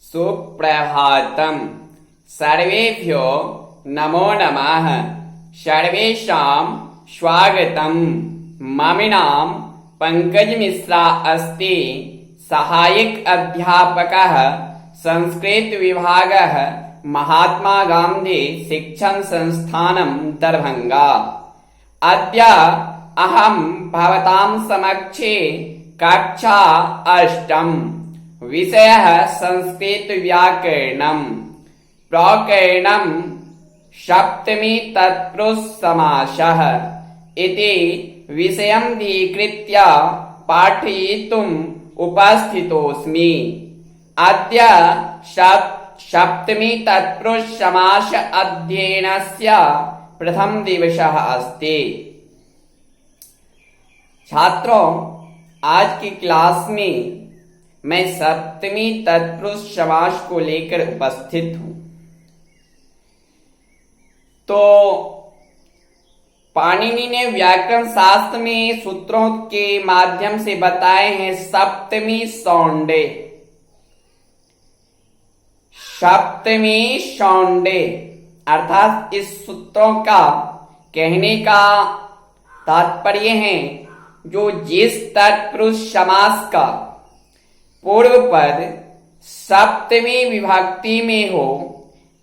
सुप्रभातम्। सर्वेभ्यो नमो नमः। सर्वेषां स्वागतम्। मम नाम पंकज मिश्रा अस्ति। सहायक अध्यापकः संस्कृत विभागः महात्मा गांधी शिक्षण संस्थानं दरभंगा। अद्य अहं भवतां समक्षे कक्षा अष्टम विषयः संस्कृत व्याकरणम् प्रकरणम् सप्तमी तत्पुरुष समासः इति विषयमधिकृत्य पाठयितुम् उपस्थितोऽस्मि। अद्य सप्तमी तत्पुरुष समास अध्ययनस्य प्रथम दिवसः अस्ति। छात्रों, आज की क्लास में मैं सप्तमी तत्पुरुष समास को लेकर उपस्थित हूं। तो पाणिनि ने व्याकरण शास्त्र में सूत्रों के माध्यम से बताए हैं सप्तमी सौंडे। सप्तमी सौंडे अर्थात इस सूत्रों का कहने का तात्पर्य है जो जिस तत्पुरुष समास का पूर्व पद सप्तमी विभक्ति में हो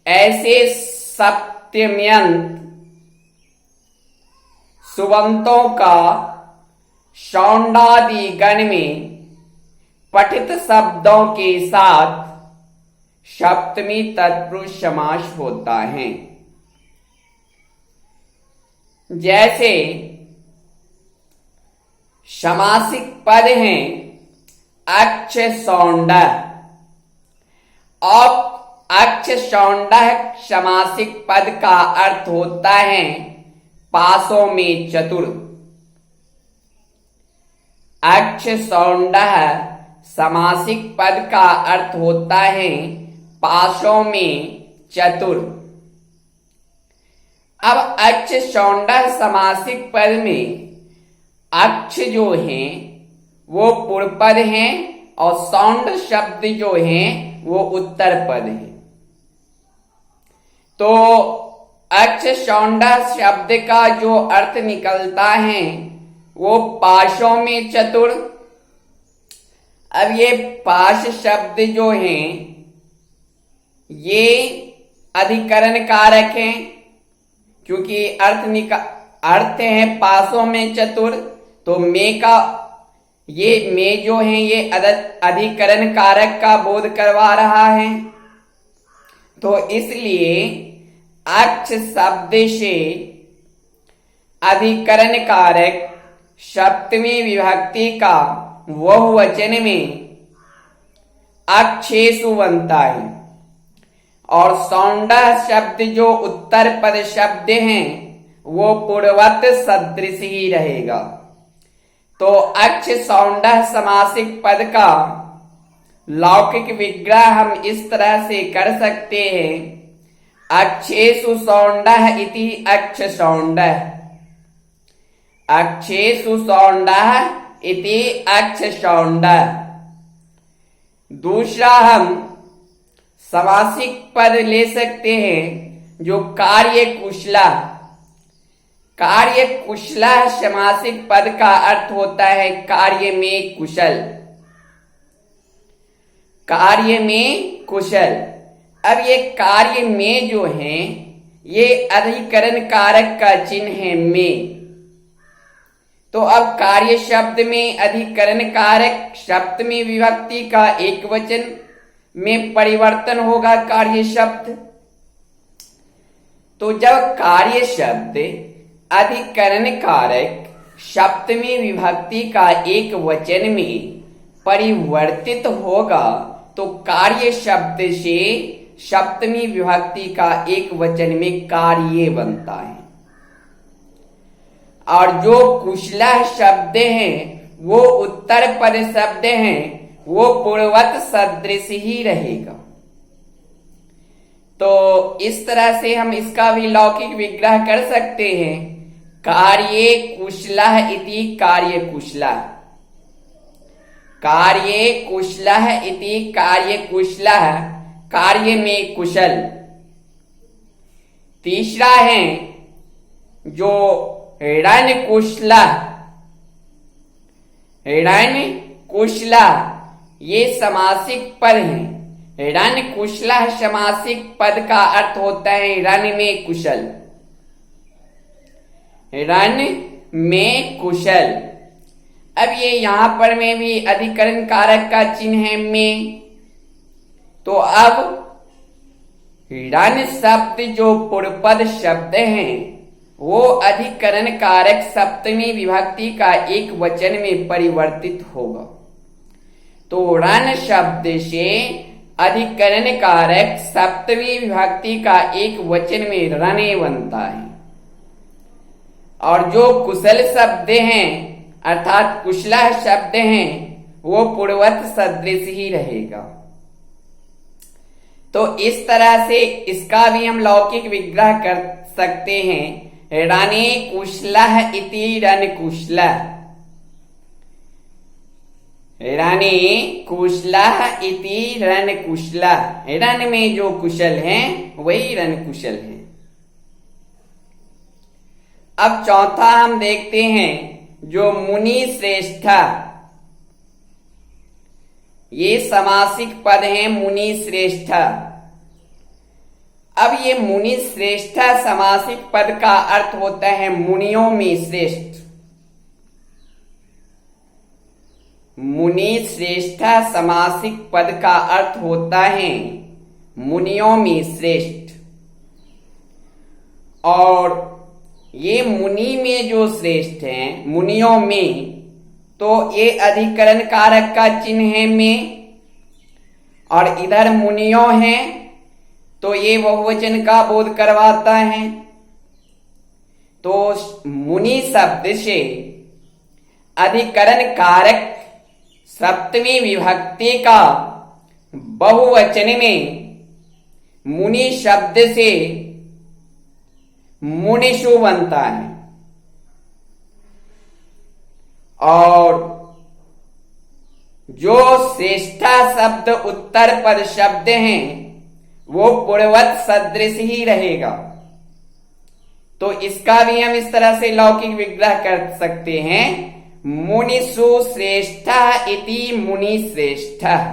ऐसे सप्तम्यंत सुबंतों का सौंडादि गण में पठित शब्दों के साथ सप्तमी तत्पुरुष समास होता है। जैसे समासिक पद हैं अक्ष सौंडः। अक्ष सौंडः समासिक पद का अर्थ होता है पासों में चतुर। अक्ष सौंडः समासिक पद का अर्थ होता है पासों में चतुर। अब अक्ष सौंडः समासिक पद में अक्ष जो हैं वो पूर्व पद हैं और सौंड शब्द जो हैं वो उत्तर पद हैं। तो अक्ष सौंडः शब्द का जो अर्थ निकलता है वो पाशों में चतुर। अब ये पाश शब्द जो हैं ये अधिकरण कारक हैं क्योंकि अर्थ है पासों में चतुर। तो में का ये में जो है ये अधिकरण कारक का बोध करवा रहा है। तो इसलिए अक्ष शब्द से अधिकरण कारक सप्तमी विभक्ति का बहुवचन में अक्षेषु बनता है और सौंडः शब्द जो उत्तर पद शब्द हैं वो पूर्ववत सदृश ही रहेगा। तो अक्ष सौंडः समासिक पद का लौकिक विग्रह हम इस तरह से कर सकते हैं अक्षेषु सौंडः इति अक्ष सौंडः। अक्षेषु सौंडः इति अक्ष सौंडः। दूसरा हम समासिक पद ले सकते हैं जो कार्य कुशला। कार्य कुशला समासिक पद का अर्थ होता है कार्य में कुशल। कार्य में कुशल। अब ये कार्य में जो है ये अधिकरण कारक का चिन्ह है में। तो अब कार्य शब्द में अधिकरण कारक सप्तमी विभक्ति का एक वचन में परिवर्तन होगा कार्य शब्द। तो जब कार्य शब्द अधिकरण कारक सप्तमी विभक्ति का एक वचन में परिवर्तित होगा तो कार्य शब्द से सप्तमी विभक्ति का एक वचन में कार्य बनता है। और जो कुशला शब्द हैं वो उत्तर पद शब्द हैं वो पूर्ववत सदृश ही रहेगा। तो इस तरह से हम इसका भी लौकिक विग्रह कर सकते हैं कार्ये कुशलः इति कार्य कुशलः। कार्ये कुशलः इति कार्य कुशलः, कार्य में कुशल। तीसरा है जो रण कुशलः, रण कुशलः ये समासिक पद है। रण कुशलः समासिक पद का अर्थ होता है रण में कुशल, रण में कुशल। अब ये यहां पर में भी अधिकरण कारक का चिन्ह है में, तो अब रण शब्द जो पूर्वपद शब्द हैं वो अधिकरण कारक सप्तमी विभक्ति का एक वचन में परिवर्तित होगा। तो रण शब्द से अधिकरण कारक सप्तमी विभक्ति का एक वचन में रणे बनता है। और जो कुशल शब्द हैं अर्थात कुशलः शब्द हैं वो पूर्ववत सदृश ही रहेगा। तो इस तरह से इसका भी हम लौकिक विग्रह कर सकते हैं। रणे कुशलः इति रण कुशलः, रणे कुशलः इति रण कुशलः, रण में जो कुशल हैं वही रण कुशल है। अब चौथा हम देखते हैं जो मुनि श्रेष्ठ, ये समासिक पद है मुनि श्रेष्ठ। अब ये मुनि श्रेष्ठ समासिक पद का अर्थ होता है मुनियों में श्रेष्ठ। मुनि श्रेष्ठ समासिक पद का अर्थ होता है मुनियों में श्रेष्ठ। और ये मुनि में जो श्रेष्ठ हैं मुनियों में, तो ये अधिकरण कारक का चिन्ह है में, और इधर मुनियों हैं तो ये बहुवचन का बोध करवाता है। तो मुनि शब्द से अधिकरण कारक सप्तमी विभक्ति का बहुवचन में मुनि शब्द से मुनिषु बनता है। और जो श्रेष्ठा शब्द उत्तर पद शब्द हैं वो पूर्ववत सदृश ही रहेगा। तो इसका भी हम इस तरह से लौकिक विग्रह कर सकते हैं, मुनिषु श्रेष्ठः इति मुनि श्रेष्ठः,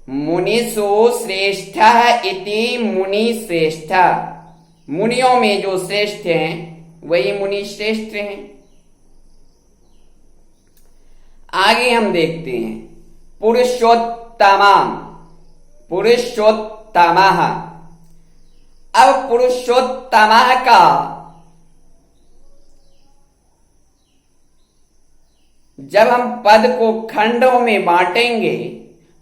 मुनिषु श्रेष्ठः इति मुनि श्रेष्ठः। मुनियों में जो श्रेष्ठ हैं वही मुनि श्रेष्ठ हैं। आगे हम देखते हैं पुरुषोत्तमा, पुरुषोत्तमः। अब पुरुषोत्तमः का जब हम पद को खंडों में बांटेंगे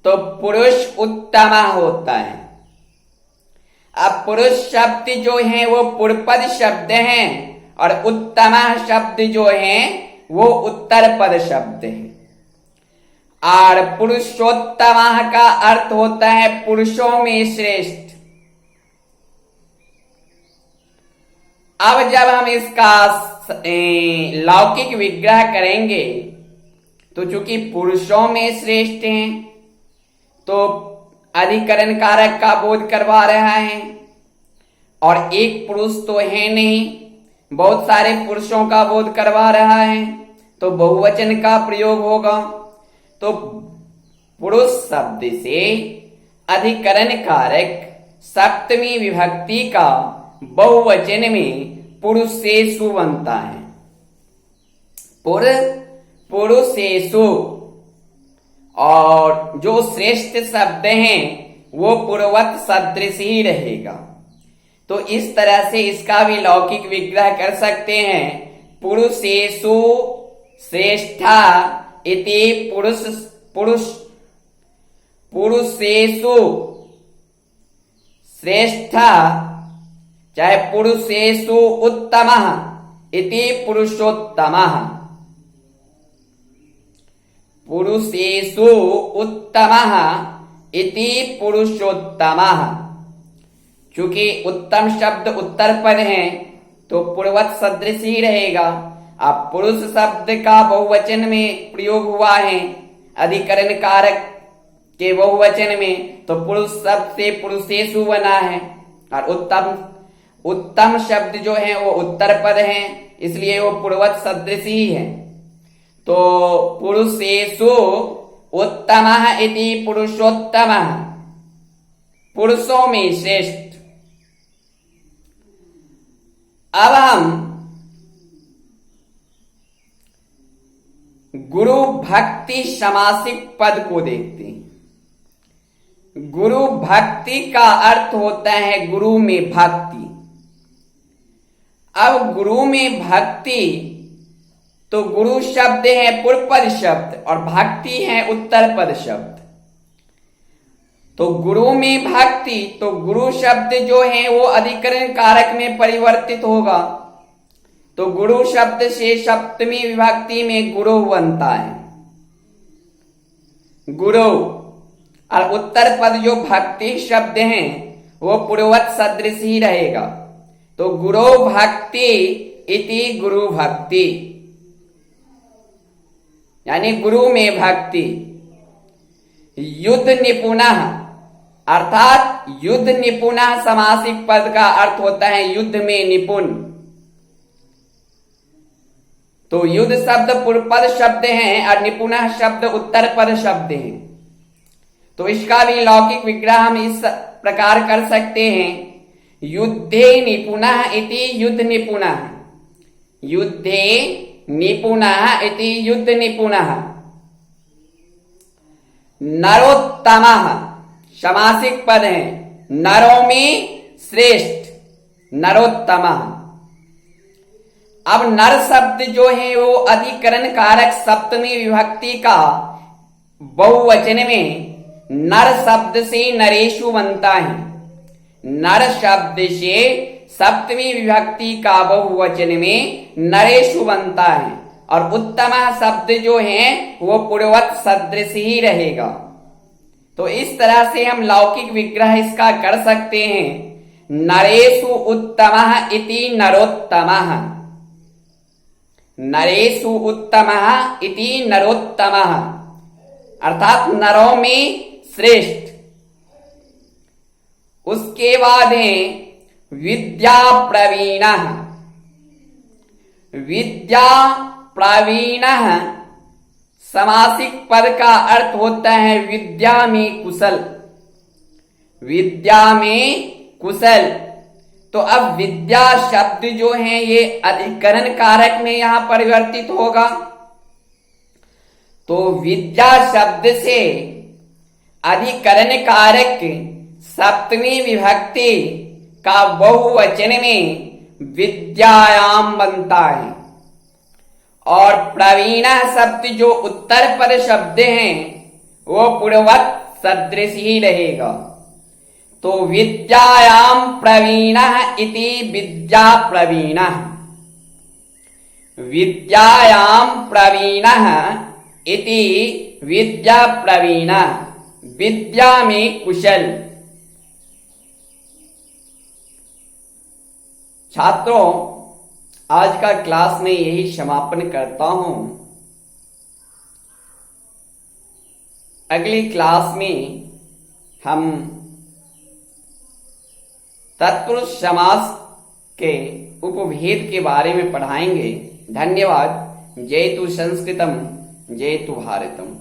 तो पुरुष उत्तम होता है। अब पुरुष शब्द जो है वो पूर्वपद शब्द हैं और उत्तम शब्द जो है वो उत्तर पद शब्द है। और पुरुषोत्तम का अर्थ होता है पुरुषों में श्रेष्ठ। अब जब हम इसका लौकिक विग्रह करेंगे तो चूंकि पुरुषों में श्रेष्ठ हैं तो अधिकरण कारक का बोध करवा रहा है, और एक पुरुष तो है नहीं, बहुत सारे पुरुषों का बोध करवा रहा है, तो बहुवचन का प्रयोग होगा। तो पुरुष शब्द से अधिकरण कारक सप्तमी विभक्ति का बहुवचन में पुरुषेषु बनता है। पुरुषेषु, और जो श्रेष्ठ शब्द हैं वो पूर्ववत सदृश ही रहेगा। तो इस तरह से इसका भी लौकिक विग्रह कर सकते हैं, पुरुषेषु श्रेष्ठा इति पुरुषेषु श्रेष्ठा, चाहे पुरुषेषु उत्तमः इति पुरुषोत्तमः, पुरुषेषु उत्तमः इति पुरुषोत्तमः। चूंकि उत्तम शब्द उत्तर पद है तो पूर्ववत सदृश ही रहेगा। अब पुरुष शब्द का बहुवचन में प्रयोग हुआ है, अधिकरण कारक के बहुवचन में, तो पुरुष शब्द से पुरुषेषु बना है। और उत्तम शब्द जो है वो उत्तर पद है, इसलिए वो पूर्ववत सदृश ही है। तो पुरुषेषु उत्तमः इति पुरुषोत्तमः, पुरुषों में श्रेष्ठ। अब हम गुरु भक्ति समासिक पद को देखते हैं। गुरु भक्ति का अर्थ होता है गुरु में भक्ति। अब गुरु में भक्ति, तो गुरु शब्द है पूर्व पद शब्द और भक्ति है उत्तर पद शब्द। तो गुरु में भक्ति, तो गुरु शब्द जो है वो अधिकरण कारक में परिवर्तित होगा। तो गुरु शब्द से सप्तमी विभक्ति में गुरु बनता है, गुरु। और उत्तर पद जो भक्ति शब्द है वो पूर्ववत सदृश ही रहेगा। तो गुरु भक्ति इति गुरु भक्ति, यानी गुरु में भक्ति। युद्ध निपुणः, अर्थात युद्ध निपुणः समासिक पद का अर्थ होता है युद्ध में निपुण। तो युद्ध शब्द पूर्व पद शब्द है और निपुणः शब्द उत्तर पद शब्द है। तो इसका भी लौकिक विग्रह हम इस प्रकार कर सकते हैं, युद्धे निपुणः इति युद्ध निपुणः, युद्धे निपुणः इति युद्ध निपुणः। नरोत्तमः समासिक पद है, नरों में श्रेष्ठ, नरोत्तमः। अब नर शब्द जो है वो अधिकरण कारक सप्तमी विभक्ति का बहुवचन में नर शब्द से नरेशु बनता है। नर शब्द से सप्तमी विभक्ति का बहुवचन में नरेशु बनता है। और उत्तम शब्द जो है वो पूर्ववत सदृश ही रहेगा। तो इस तरह से हम लौकिक विग्रह इसका कर सकते हैं, नरेषु उत्तमः इति नरोत्तमः, नरेषु उत्तमः इति नरोत्तमः, अर्थात नरों में श्रेष्ठ। उसके बाद है विद्या प्रवीणः। विद्या प्रवीणः समासिक पद का अर्थ होता है विद्या में कुशल, विद्या में कुशल। तो अब विद्या शब्द जो है ये अधिकरण कारक में यहां परिवर्तित होगा। तो विद्या शब्द से अधिकरण कारक सप्तमी विभक्ति का बहुवचन में विद्यायाम बनता है। और प्रवीणा शब्द जो उत्तर पद शब्द हैं वो पूर्ववत सदृश ही रहेगा। तो विद्यायाम प्रवीणः इति विद्या प्रवीणः, विद्यायाम प्रवीणः इति विद्या प्रवीणः, विद्या में कुशल। छात्रों, आज का क्लास में यही समापन करता हूं। अगली क्लास में हम तत्पुरुष समास के उपभेद के बारे में पढ़ाएंगे। धन्यवाद। जय तु संस्कृतम, जय तु भारतम।